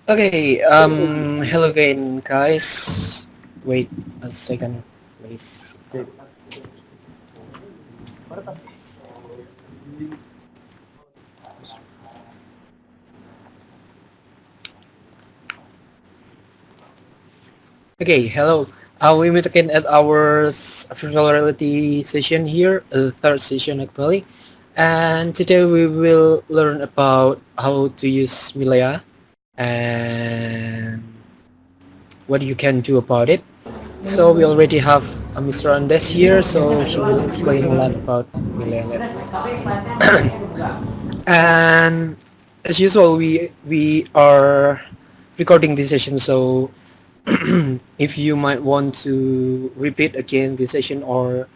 Okay, hello again, guys. Wait a second, please. Okay, hello. We meet again at our virtual reality session here, the third session actually. And today we will learn about how to use Milea and what you can do about it. So we already have Mr. Andes here, so he will explain a lot about Milea Lab. And as usual, we are recording this session, so if you might want to repeat again this session or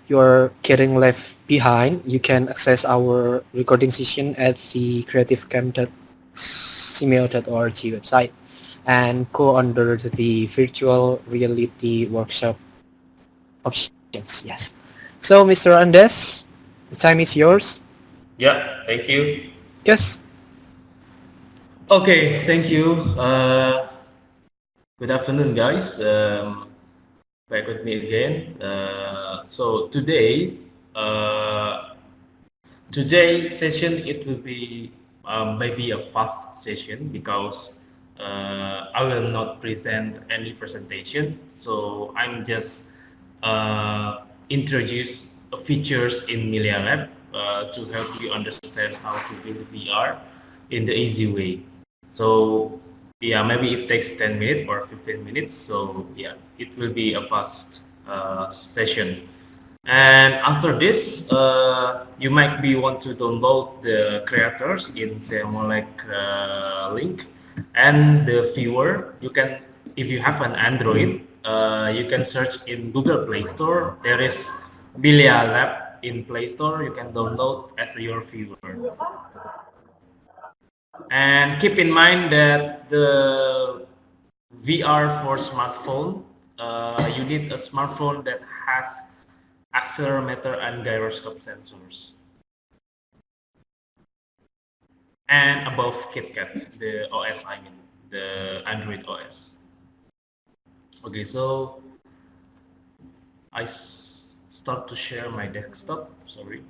you're getting left behind, you can access our recording session at the creativecamp.cmail.org website and go under the virtual reality workshop options. Yes. So, Mr. Andes, the time is yours. Yeah, thank you. Yes. Okay, thank you. Good afternoon, guys. Back with me again. So uh, today session it will be maybe a fast session because I will not present any presentation. So I'm just introduce features in Milia Lab to help you understand how to build VR in the easy way. So yeah, maybe it takes 10 minutes or 15 minutes. So yeah, it will be a fast session. And after this, you might be want to download the creators in Seamolek link, and the viewer. You can, if you have an Android, you can search in Google Play Store. There is Bilia Lab in Play Store. You can download as your viewer. And keep in mind that the VR for smartphone, you need a smartphone that has accelerometer and gyroscope sensors. And above KitKat, the OS I mean, the Android OS. Okay, so I start to share my desktop, sorry.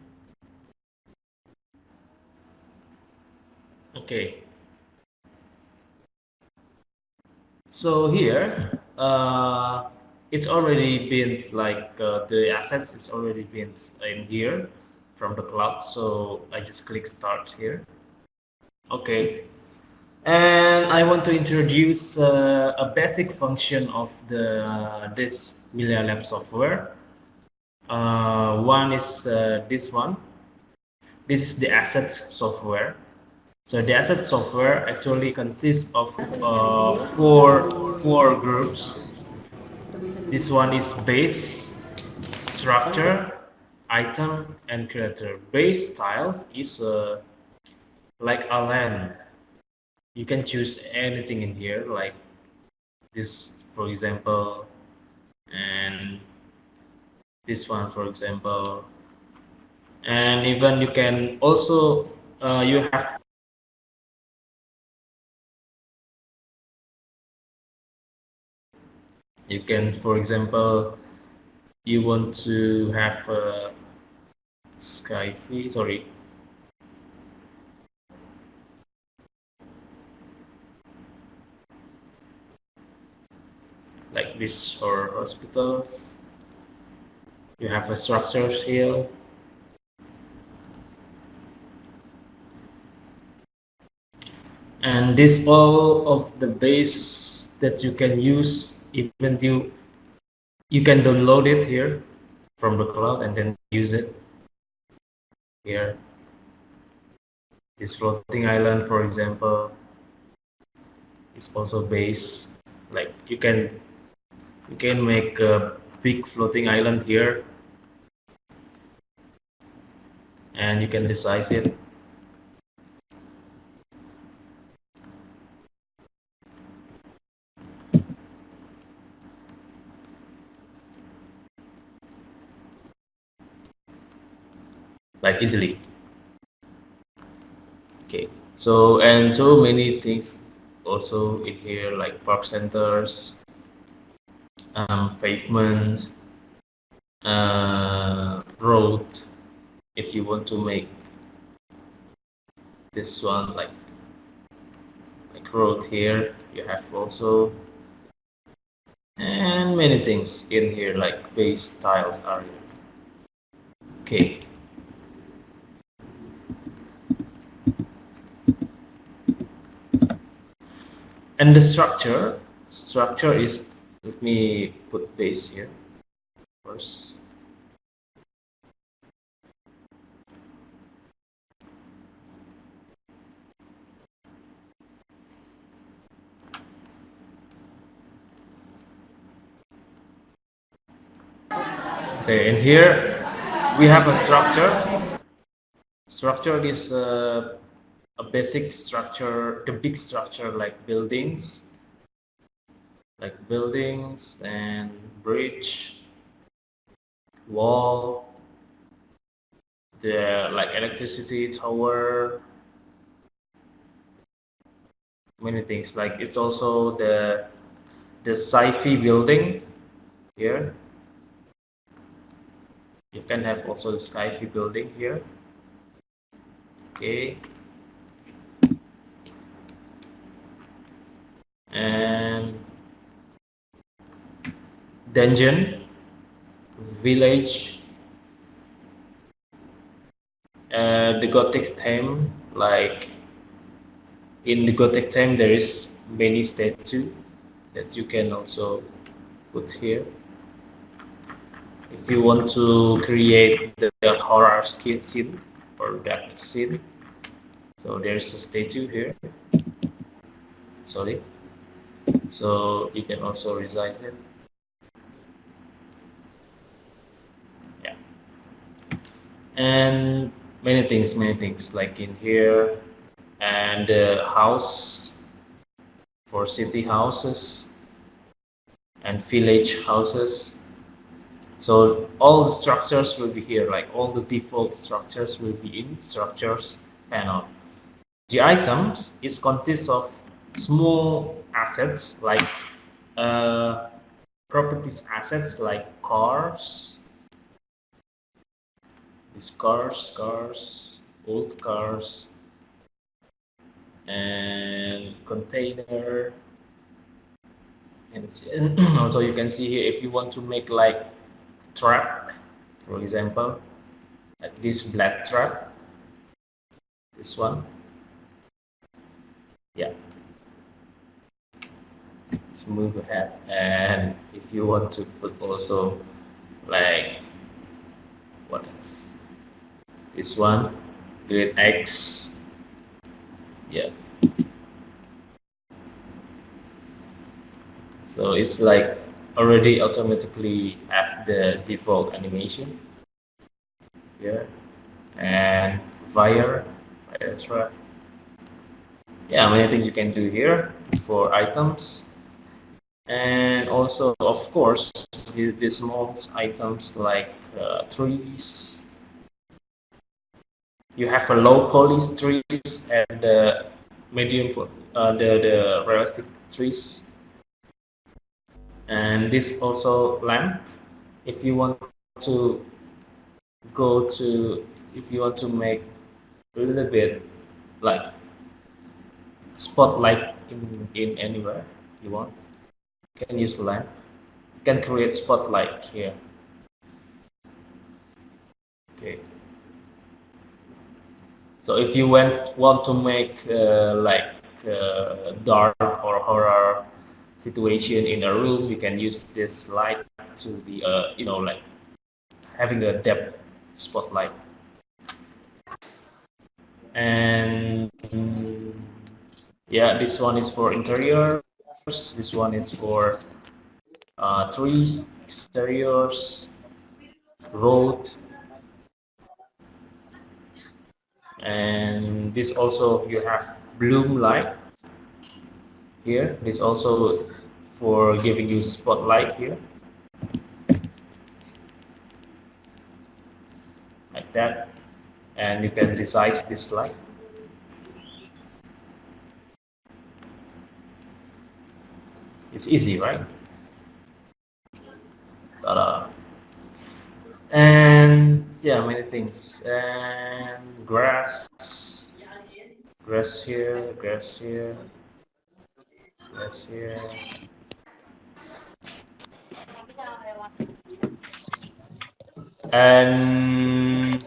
Okay, so here, it's already been like the assets is already been in here from the cloud. So I just click start here. Okay, and I want to introduce a basic function of this Milia Lab software. One is this one. This is the assets software. So the assets software actually consists of four groups. This one is base, structure, item, and creator. Base styles is like a land. You can choose anything in here, like this, for example, and this one, for example, and even you can also you have you can, for example, you want to have a sky sorry, like this for hospitals. You have a structures here, and this all of the base that you can use. Even you can download it here from the cloud and then use it here. This floating island, for example, is also base. Like you can make a big floating island here, and you can resize it. Like easily. Okay. So and so many things also in here like park centers, pavement, road. If you want to make this one like road here, you have also, and many things in here like base tiles area. Okay. And the structure is, let me put base here first. Okay, and here we have a structure. Structure is a basic structure, the big structure like buildings and bridge, wall, the like electricity tower, many things. Like it's also the sci-fi building here. You can have also the sci-fi building here. Okay. And dungeon, village, the Gothic theme, like in the Gothic theme there is many statues that you can also put here. If you want to create the horror scene or dark scene, so there's a statue here. Sorry. So you can also resize it. Yeah. And many things like in here, and house for city houses and village houses. So all the structures will be here, like all the default structures will be in structures panel. The items is consists of small assets like properties assets like cars, these cars, old cars, and container. And also you can see here if you want to make like truck, for example, like this black truck, this one. Yeah. Let's move ahead. And if you want to put also like what else? This one, grade X. Yeah. So it's like already automatically at the default animation. Yeah. And fire truck. Yeah, many things you can do here for items. And also, of course, the small items like trees. You have a low poly trees and medium, the realistic trees. And this also lamp. If you want to go to, if you want to make a little bit like spotlight in anywhere you want, you can use lamp. You can create spotlight here. Okay. So if you want to make like dark or horror situation in a room, you can use this light to be like having a depth spotlight. And yeah, this one is for interiors. This one is for trees, exteriors, road, and this also you have bloom light here. This also for giving you spotlight here, like that, and you can resize this light. It's easy, right? Ta-da. And yeah, many things. And grass here, grass here, grass here. And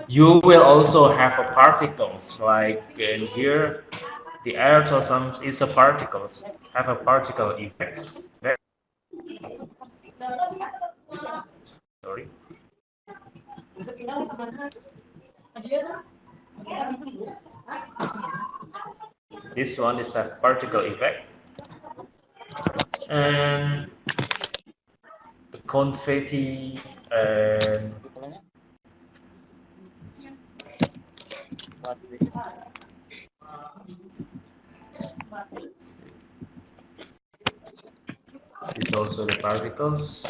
you will also have a particles like in here, the air total is a particles, have a particle effect. Sorry, this one is a particle effect, and the confetti and is also the particles.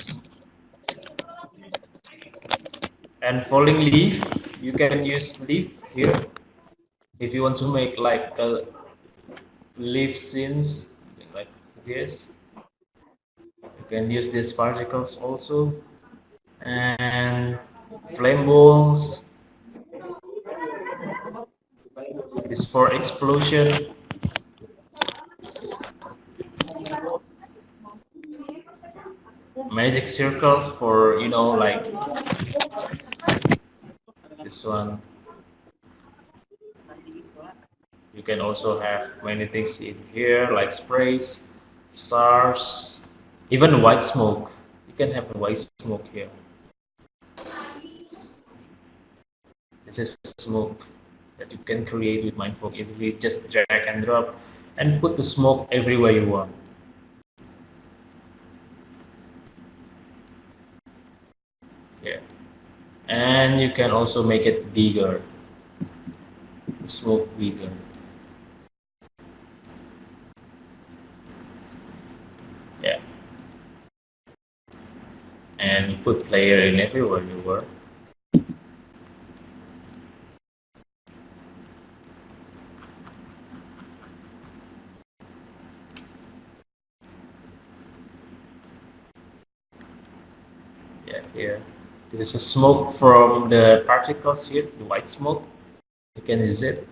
And falling leaf, you can use leaf here if you want to make like a leaf scenes like this. You can use these particles also. And flame balls is for explosion. Magic circles for, you know, like this one. You can also have many things in here like sprays, stars, even white smoke. You can have a white smoke here. This is smoke that you can create with Mindfog easily. Just drag and drop and put the smoke everywhere you want. Yeah. And you can also make it bigger, smoke bigger. Yeah. And you put player in everywhere you work. Yeah, here. This is a smoke from the particles here, the white smoke. You can use it.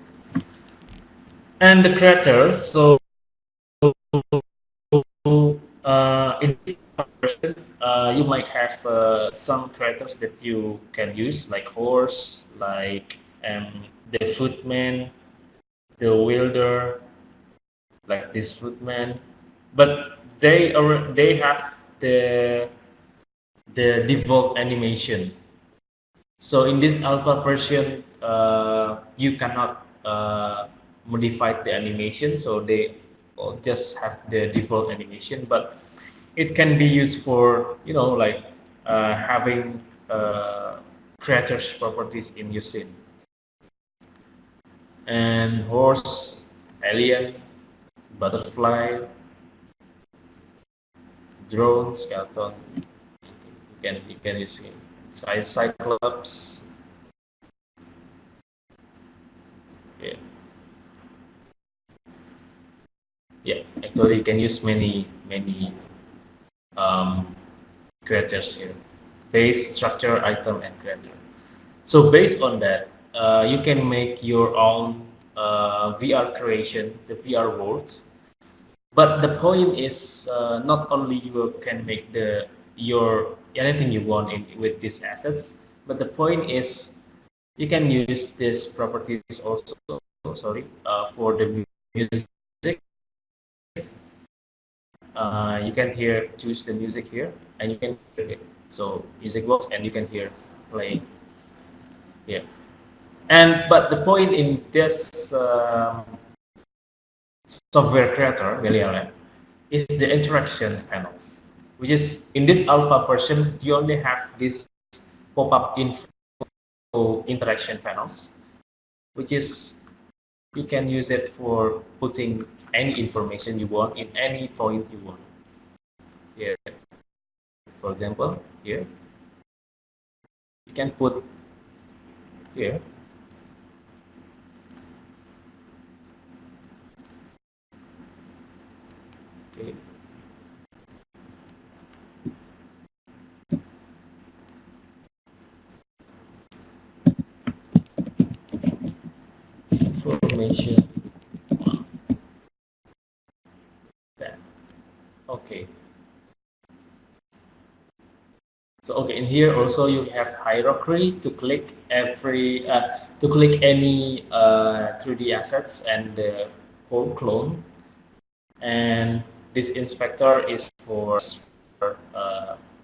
And the crater, so in this version, you might have some craters that you can use, like horse, like the footman, the wielder, like this footman. But they have the default animation. So in this alpha version, you cannot modify the animation. So they just have the default animation, but it can be used for, you know, like having creatures properties in your scene. And horse, alien, butterfly, drone, skeleton. You can use it. Cyclops. Yeah. Yeah, actually you can use many um, creators here. Base, structure, item, and creator. So based on that, you can make your own VR creation, the VR worlds. But the point is not only you can make your anything you want with these assets, but the point is you can use these properties also. Sorry, for the music. You can hear choose the music here, and you can hear it. So music box, and you can hear playing here. And but the point in this software creator, Melialet, is the interaction panels, which is in this alpha version you only have this pop-up info interaction panels, which is you can use it for putting any information you want in any point you want. Here, for example, here you can put here information. That. Okay. So okay, in here also you have hierarchy to click any 3D assets and the whole clone. And this inspector is for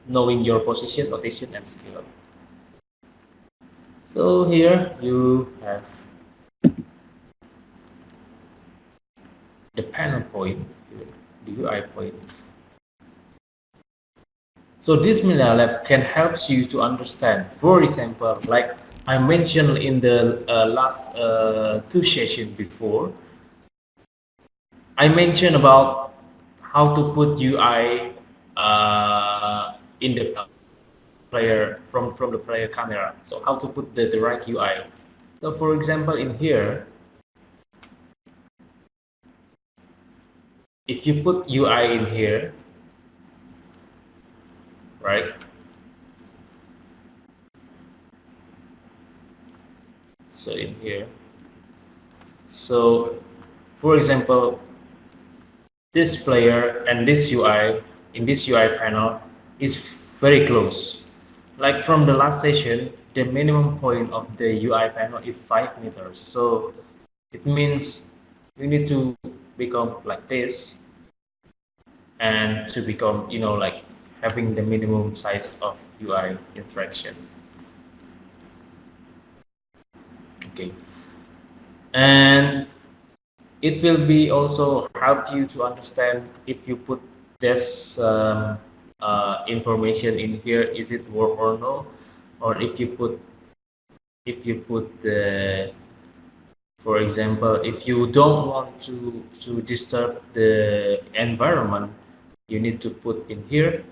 knowing your position, rotation, and scale. So here you have the panel point, the UI point. So this Mila Lab can help you to understand, for example, like I mentioned in the last two sessions before, I mentioned about how to put UI in the player from the player camera. So how to put the right UI. So for example, in here, if you put UI in here, right? So in here, so for example, this player and this UI in this UI panel is very close. Like from the last session, the minimum point of the UI panel is 5 meters. So it means you need to become like this and to become, you know, like having the minimum size of UI interaction. Okay. And it will be also help you to understand if you put this information in here, is it work or no, or if you put the, for example, if you don't want to disturb the environment, you need to put in here,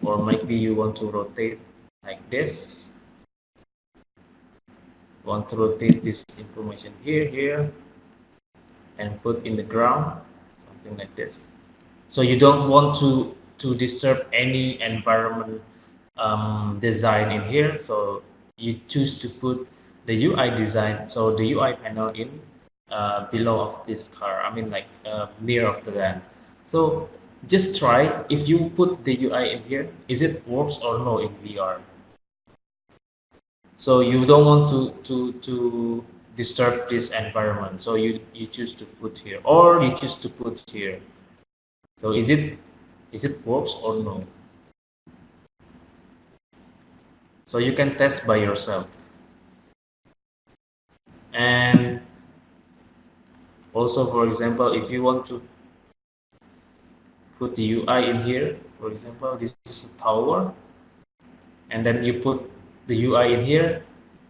or maybe you want to rotate like this, want to rotate this information here and put in the ground, something like this. So you don't want to disturb any environment design in here. So you choose to put the UI design, so the UI panel in below of this car. I mean like near of the land. So just try if you put the UI in here, is it works or no in VR? So you don't want to disturb this environment. So you choose to put here, or you choose to put here. So is it works or no? So you can test by yourself. And also, for example, if you want to put the UI in here, for example, this is a tower, and then you put the UI in here,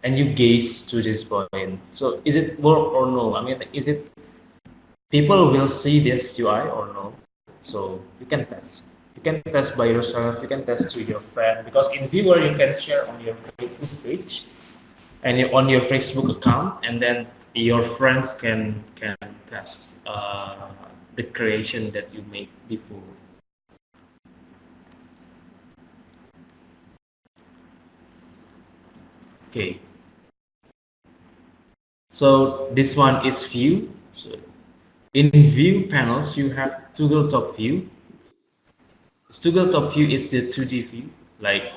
and you gaze to this point. So is it work or no? I mean, is it people will see this UI or no? So you can test. You can test by yourself. You can test to your friend, because in viewer you can share on your Facebook page and on your Facebook account, and then your friends can test the creation that you made before. Okay. So this one is view. So in view panels, you have toggle top view. Toggle top view is the 2D view, like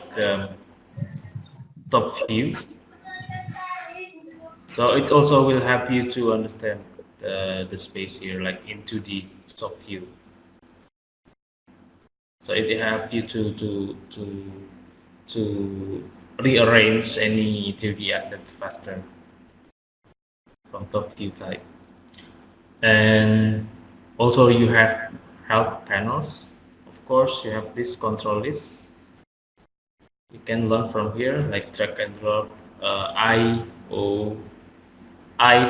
top view. So it also will help you to understand the space here, like in 2D top view. So it will help you to rearrange any 3D assets faster from top view type. And also you have help panels. Of course, you have this control list. You can learn from here, like drag and drop, I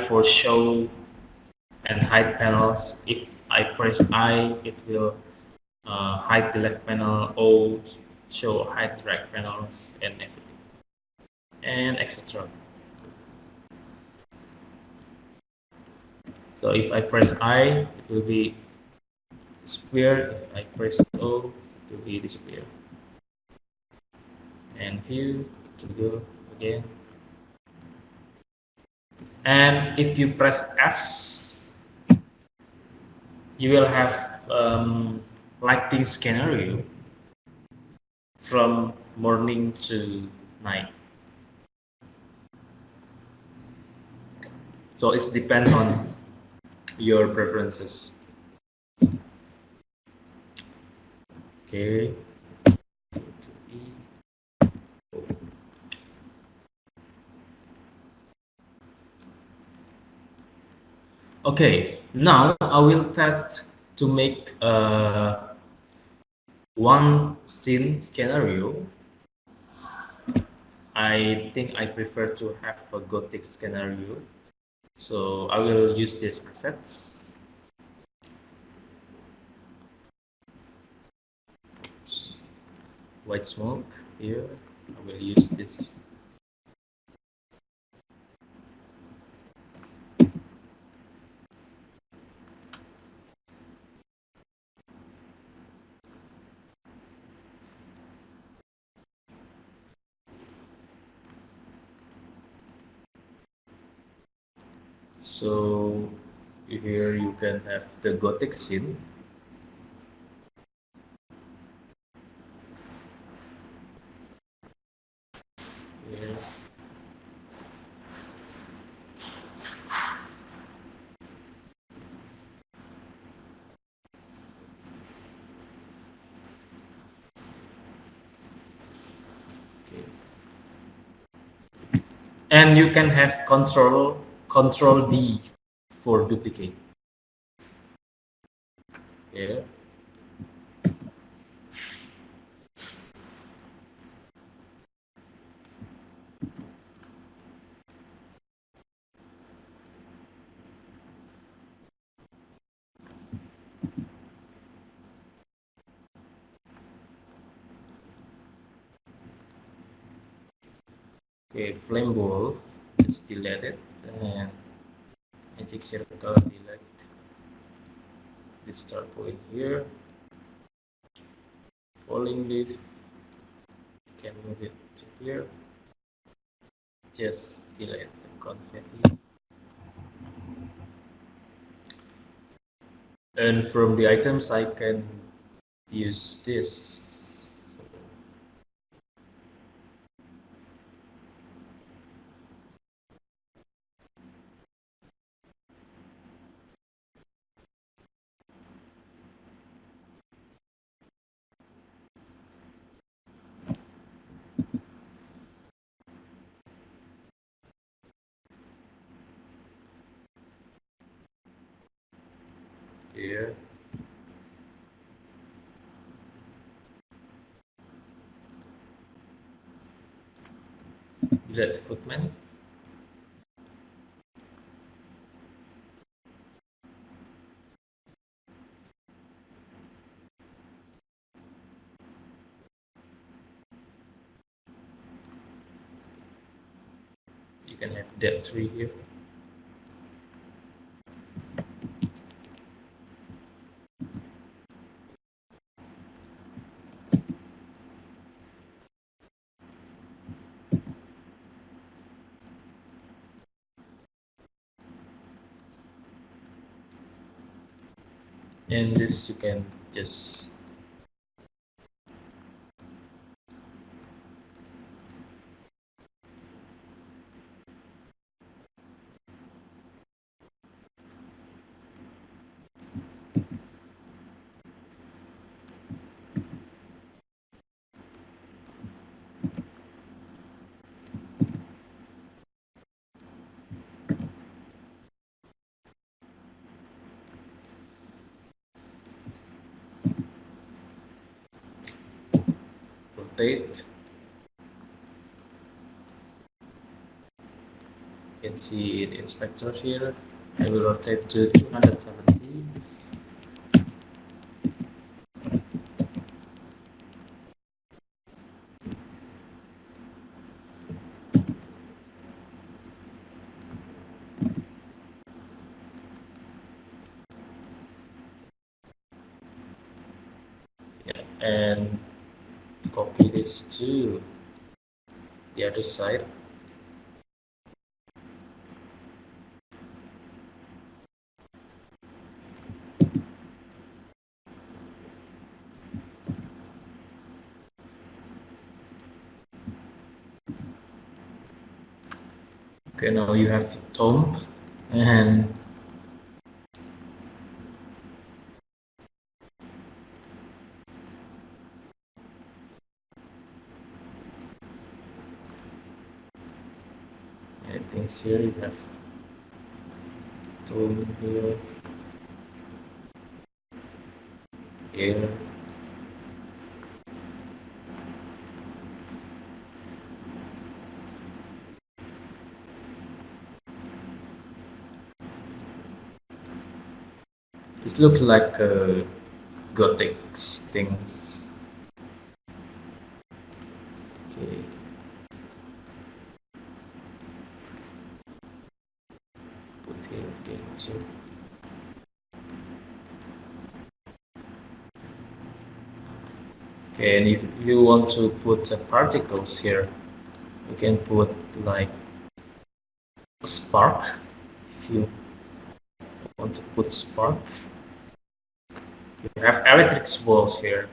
for show and hide panels. If I press I, it will hide the left panel, O show hide right panels, and everything, and etc. So if I press I, it will be square. If I press O, it will be the square. And view to go again. And if you press S, you will have lighting scenario from morning to night. So it depends on your preferences. Okay. Okay, now I will test to make one scene scenario. I think I prefer to have a gothic scenario. So I will use these assets. White smoke here. I will use this. So here you can have the gothic scene. Here. Okay. And you can have control D for duplicate. Here. Okay, flame ball is deleted and magic circle delete this start point here. Falling leaf, you can move it to here. Just delete the confetti. And from the items I can use this. Here. Delete equipment. You can have depth 3 here. And this you can just rotate. You can see the inspector here. I will rotate to 270. Yeah, and copy this to the other side. Okay, now you have the tomb, and I think here you have tomb here, here. It looks like gothic things. Okay. Put here again. So okay, and if you want to put particles here, you can put like a spark. If you want to put spark, you have electric balls here.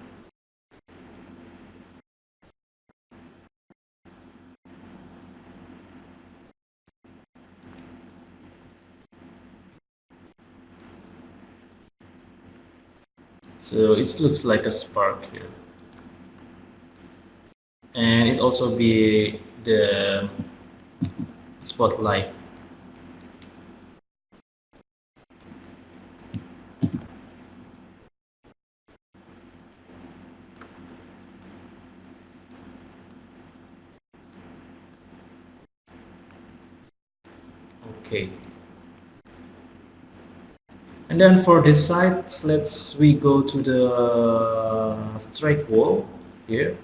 So it looks like a spark here. And it also be the spotlight. Okay. And then for this side, we go to the straight wall here.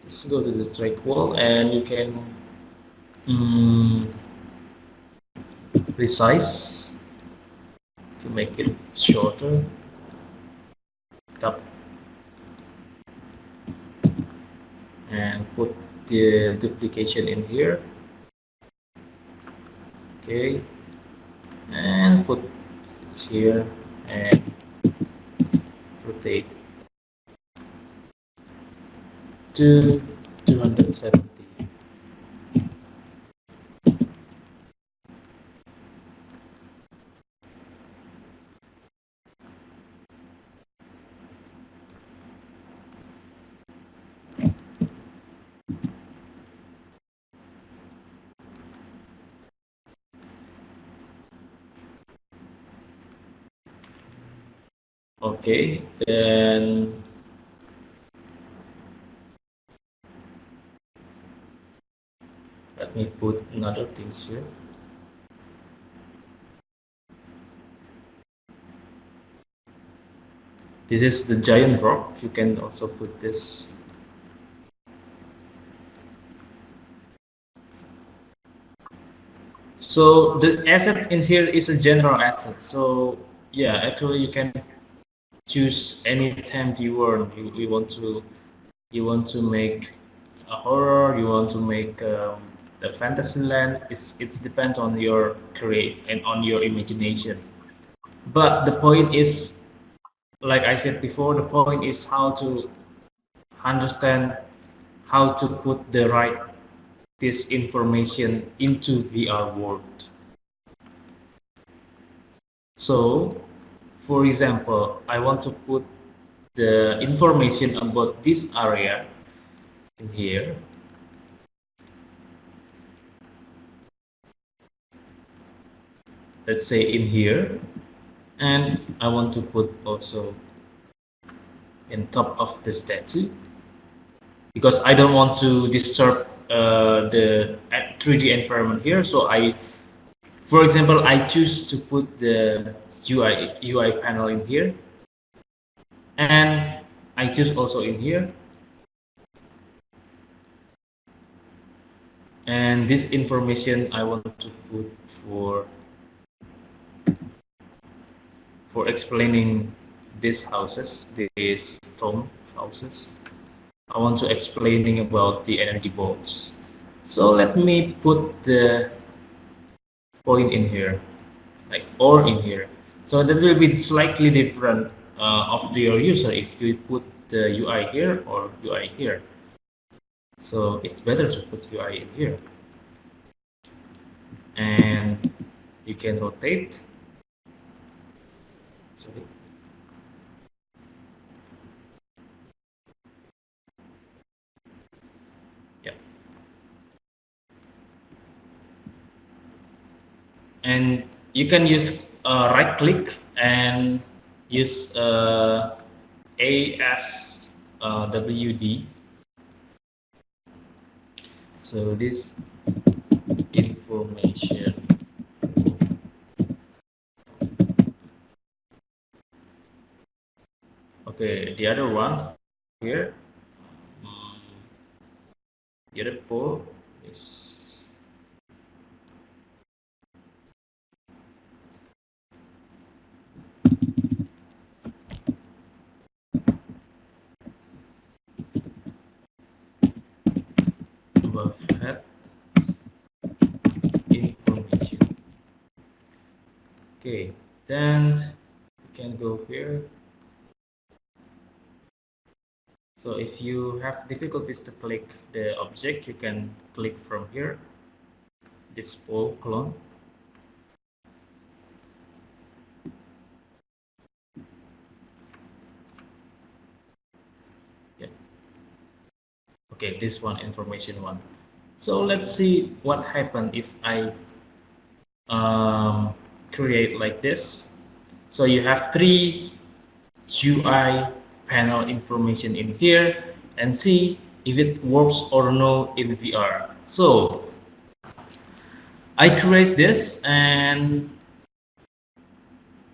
Let's go to the straight wall, and you can resize to make it shorter. Tap and put the duplication in here. Okay, and put it here and rotate to 270. Okay, then let me put another things here. This is the giant rock. You can also put this. So the asset in here is a general asset. So yeah, actually you can choose any theme you want. You want to make a horror. You want to make a fantasy land. It depends on your create and on your imagination. But the point is, like I said before, the point is how to understand how to put the right this information into VR world. So, for example, I want to put the information about this area in here. Let's say in here, and I want to put also in top of the statue, because I don't want to disturb the 3D environment here. So for example, I choose to put the UI panel in here, and I choose also in here, and this information I want to put for explaining these houses, these tomb houses. I want to explaining about the energy bolts. So let me put the point in here, like or in here. So that will be slightly different of your user if you put the UI here or UI here. So it's better to put UI in here. And you can rotate. Sorry. Yeah. And you can use right click and use ASWD. So this information. Okay, the other one here. mm, The other pole is above head information. Okay, then you can go here. So if you have difficulties to click the object, you can click from here, this pole clone. Yeah. Okay, this one, information one. So let's see what happens if I create like this. So you have three UI panel information in here and see if it works or no in VR. So I create this and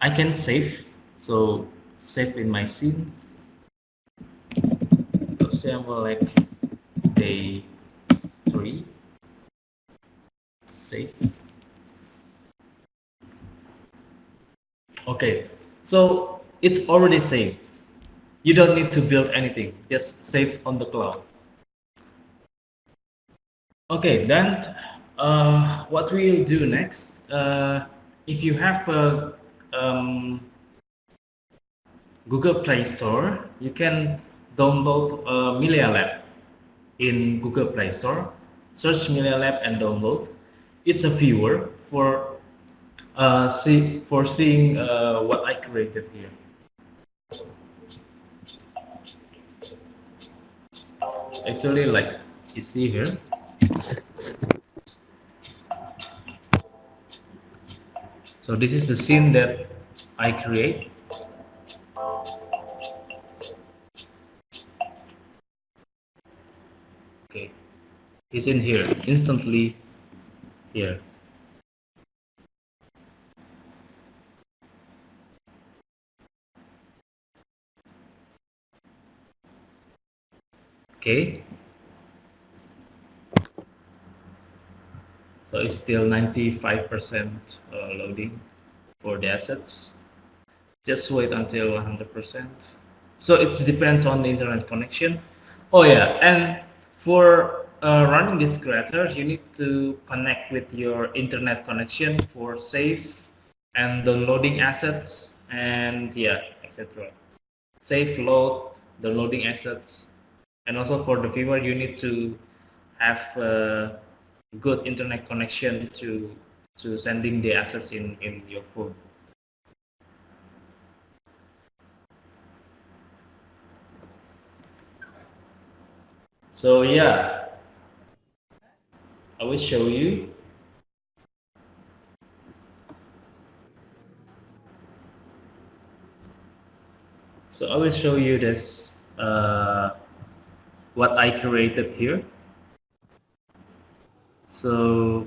I can save. So save in my scene. For example, like day 3, save. Okay, so it's already saved. You don't need to build anything, just save on the cloud. Okay, then what we'll do next, if you have a Google Play Store, you can download Milia Lab in Google Play Store. Search Milia Lab and download. It's a viewer for seeing what I created here. Actually, like you see here, so this is the scene that I create. Okay, it's in here instantly here. Okay, so it's still 95% loading for the assets. Just wait until 100%. So it depends on the internet connection. Oh yeah, and for running this creator, you need to connect with your internet connection for save and downloading assets and yeah, etc. Save, load, downloading assets, and also for the viewer, you need to have a good internet connection to sending the assets in your phone. So yeah, I will show you. So I will show you this, what I created here. So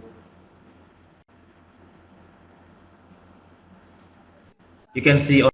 you can see